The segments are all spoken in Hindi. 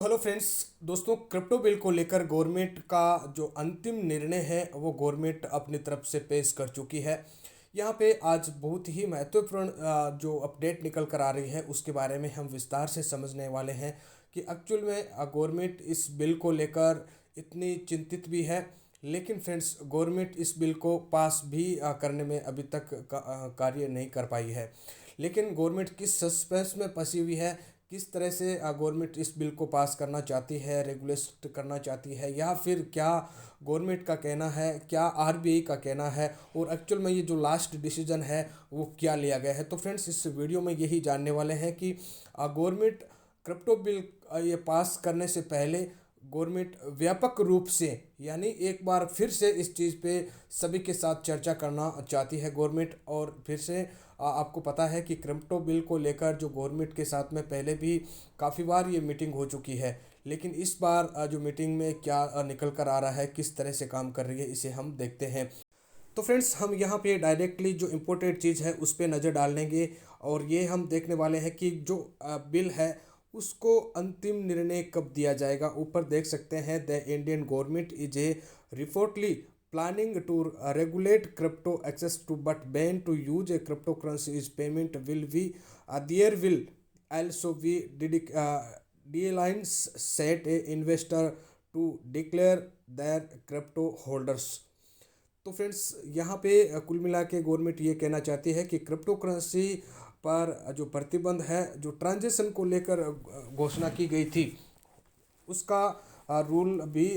Hello friends. दोस्तों, क्रिप्टो बिल को लेकर गवर्नमेंट का जो अंतिम निर्णय है वो गवर्नमेंट अपनी तरफ से पेश कर चुकी है। यहाँ पे आज बहुत ही महत्वपूर्ण जो अपडेट निकल कर आ रही है उसके बारे में हम विस्तार से समझने वाले हैं कि एक्चुअल में गवर्नमेंट इस बिल को लेकर इतनी चिंतित भी है। लेकिन फ्रेंड्स, गवर्नमेंट इस बिल को पास भी करने में अभी तक कार्य नहीं कर पाई है। लेकिन गवर्नमेंट किस सस्पेंस में फंसी हुई है, किस तरह से गवर्नमेंट इस बिल को पास करना चाहती है, रेगुलेट करना चाहती है, या फिर क्या गवर्नमेंट का कहना है, क्या आरबीआई का कहना है, और एक्चुअल में ये जो लास्ट डिसीजन है वो क्या लिया गया है। तो फ्रेंड्स, इस वीडियो में यही जानने वाले हैं कि गवर्नमेंट क्रिप्टो बिल ये पास करने से पहले गवर्नमेंट व्यापक रूप से, यानी एक बार फिर से इस चीज़ पे सभी के साथ चर्चा करना चाहती है गवर्नमेंट। और फिर से आपको पता है कि क्रिप्टो बिल को लेकर जो गवर्नमेंट के साथ में पहले भी काफ़ी बार ये मीटिंग हो चुकी है। लेकिन इस बार जो मीटिंग में क्या निकल कर आ रहा है, किस तरह से काम कर रही है, इसे हम देखते हैं। तो फ्रेंड्स, हम यहाँ पे डायरेक्टली जो इम्पोर्टेंट चीज़ है उस पर नज़र डालेंगे। और ये हम देखने वाले हैं कि जो बिल है उसको अंतिम निर्णय कब दिया जाएगा। ऊपर देख सकते हैं, the Indian government is a reportedly planning to regulate crypto access to but ban to use a cryptocurrency is payment will be there will also be deadlines set a investor to declare their crypto holders। तो फ्रेंड्स, यहाँ पे कुल मिला के गवर्नमेंट ये कहना चाहती है कि क्रिप्टो करेंसी पर जो प्रतिबंध है, जो ट्रांजेक्शन को लेकर घोषणा की गई थी, उसका रूल भी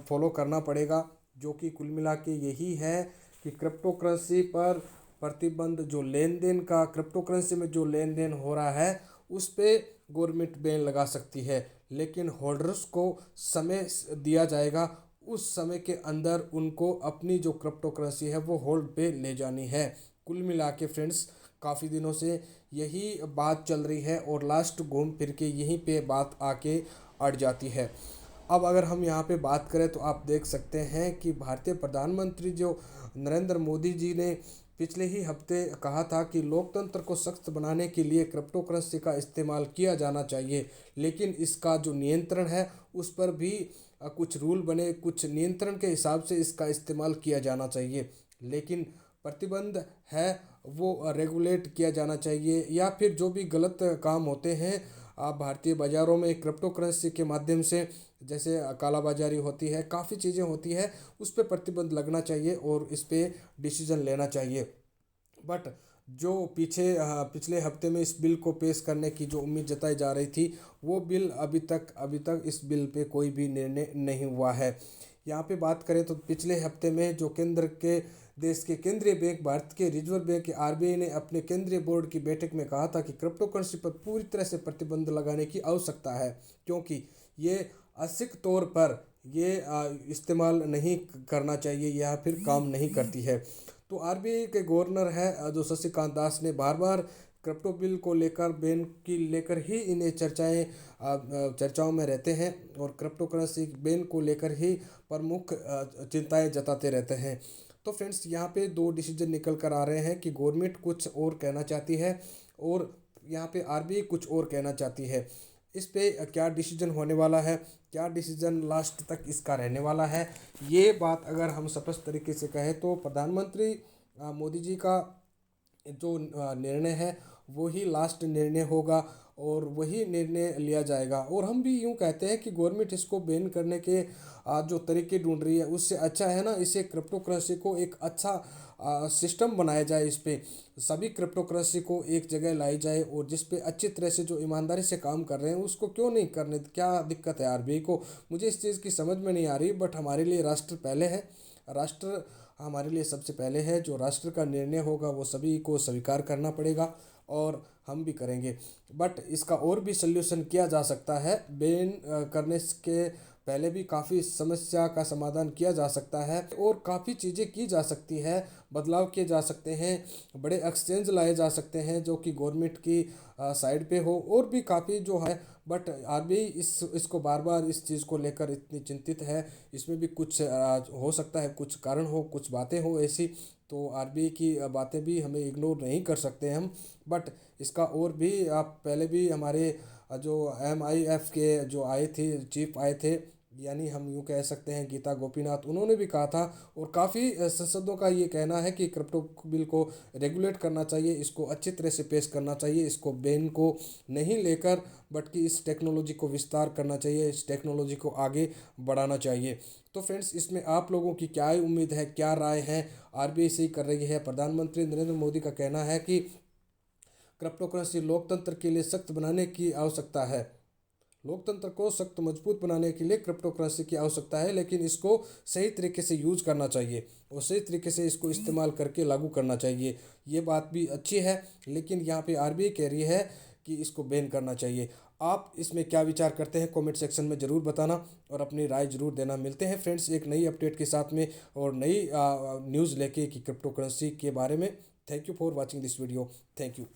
फॉलो करना पड़ेगा। जो कि कुल मिला के यही है कि क्रिप्टो करेंसी पर प्रतिबंध, जो लेन देन का क्रिप्टो करेंसी में जो लेन देन हो रहा है उस पे गवर्नमेंट बैन लगा सकती है। लेकिन होल्डर्स को समय दिया जाएगा, उस समय के अंदर उनको अपनी जो क्रिप्टो करेंसी है वो होल्ड पे ले जानी है। कुल मिला के फ्रेंड्स, काफ़ी दिनों से यही बात चल रही है और लास्ट घूम फिर के यहीं पे बात आके अड़ जाती है। अब अगर हम यहाँ पे बात करें तो आप देख सकते हैं कि भारतीय प्रधानमंत्री जो नरेंद्र मोदी जी ने पिछले ही हफ्ते कहा था कि लोकतंत्र को सख्त बनाने के लिए क्रिप्टो करेंसी का इस्तेमाल किया जाना चाहिए। लेकिन इसका जो नियंत्रण है उस पर भी कुछ रूल बने, कुछ नियंत्रण के हिसाब से इसका इस्तेमाल किया जाना चाहिए। लेकिन प्रतिबंध है वो रेगुलेट किया जाना चाहिए, या फिर जो भी गलत काम होते हैं आप भारतीय बाज़ारों में क्रिप्टो करेंसी के माध्यम से, जैसे कालाबाजारी होती है, काफ़ी चीज़ें होती है, उस पर प्रतिबंध लगना चाहिए और इस पर डिसीजन लेना चाहिए। बट जो पिछले हफ्ते में इस बिल को पेश करने की जो उम्मीद जताई जा रही थी, वो बिल अभी तक इस बिल पे कोई भी निर्णय नहीं हुआ है। यहाँ पे बात करें तो पिछले हफ्ते में जो केंद्र के देश के केंद्रीय बैंक, भारत के रिजर्व बैंक के आरबीआई ने अपने केंद्रीय बोर्ड की बैठक में कहा था कि क्रिप्टो करेंसी पर पूरी तरह से प्रतिबंध लगाने की आवश्यकता है, क्योंकि ये आंशिक तौर पर ये इस्तेमाल नहीं करना चाहिए या फिर काम नहीं करती है। तो आरबीआई के गवर्नर है जो शक्तिकांत दास ने बार बार क्रिप्टो बिल को लेकर, बैन की लेकर ही इन्हें चर्चाओं में रहते हैं और क्रिप्टो करेंसी बैन को लेकर ही प्रमुख चिंताएं जताते रहते हैं। तो फ्रेंड्स, यहाँ पे दो डिसीजन निकल कर आ रहे हैं कि गवर्नमेंट कुछ और कहना चाहती है और यहाँ पे आरबीआई कुछ और कहना चाहती है। इस पे क्या डिसीजन होने वाला है, क्या डिसीजन लास्ट तक इसका रहने वाला है, ये बात अगर हम स्पष्ट तरीके से कहें तो प्रधानमंत्री मोदी जी का जो निर्णय है वही लास्ट निर्णय होगा और वही निर्णय लिया जाएगा। और हम भी यूँ कहते हैं कि गवर्नमेंट इसको बैन करने के जो तरीके ढूंढ रही है उससे अच्छा है ना, इसे क्रिप्टो करेंसी को एक अच्छा सिस्टम बनाया जाए, इस पे सभी क्रिप्टो करेंसी को एक जगह लाई जाए और जिस पे अच्छी तरह से जो ईमानदारी से काम कर रहे हैं उसको क्यों नहीं करने, क्या दिक्कत है आरबीआई को। मुझे इस चीज़ की समझ में नहीं आ रही। बट हमारे लिए राष्ट्र पहले है, राष्ट्र हमारे लिए सबसे पहले है। जो राष्ट्र का निर्णय होगा वो सभी को स्वीकार करना पड़ेगा और हम भी करेंगे। बट इसका और भी सल्यूशन किया जा सकता है। बैन करने के पहले भी काफ़ी समस्या का समाधान किया जा सकता है और काफ़ी चीज़ें की जा सकती है, बदलाव किए जा सकते हैं, बड़े एक्सचेंज लाए जा सकते हैं जो कि गवर्नमेंट की साइड पे हो, और भी काफ़ी जो है। बट आरबीआई इसको बार बार इस चीज़ को लेकर इतनी चिंतित है। इसमें भी कुछ हो सकता है, कुछ कारण हो, कुछ बातें हो ऐसी, तो आरबीआई की बातें भी हमें इग्नोर नहीं कर सकते हम। बट इसका और भी आप पहले भी हमारे जो MIF के जो आए थे चीफ आए थे, यानी हम यूँ कह सकते हैं गीता गोपीनाथ, उन्होंने भी कहा था और काफ़ी सांसदों का ये कहना है कि क्रिप्टो बिल को रेगुलेट करना चाहिए, इसको अच्छी तरह से पेश करना चाहिए, इसको बैन को नहीं लेकर बल्कि इस टेक्नोलॉजी को विस्तार करना चाहिए, इस टेक्नोलॉजी को आगे बढ़ाना चाहिए। तो फ्रेंड्स, इसमें आप लोगों की क्या उम्मीद है, क्या राय है? RBI सही कर रही है? प्रधानमंत्री नरेंद्र मोदी का कहना है कि क्रिप्टो करेंसी लोकतंत्र के लिए सख्त बनाने की आवश्यकता है। लोकतंत्र को सख्त मजबूत बनाने के लिए क्रिप्टो करेंसी की आवश्यकता है, लेकिन इसको सही तरीके से यूज करना चाहिए और सही तरीके से इसको इस्तेमाल करके लागू करना चाहिए। ये बात भी अच्छी है, लेकिन यहाँ पे RBI कह रही है कि इसको बैन करना चाहिए। आप इसमें क्या विचार करते हैं? कमेंट सेक्शन में ज़रूर बताना और अपनी राय ज़रूर देना। मिलते हैं फ्रेंड्स एक नई अपडेट के साथ में और नई न्यूज़ लेके कि क्रिप्टो करेंसी के बारे में। Thank you for watching this video. Thank you.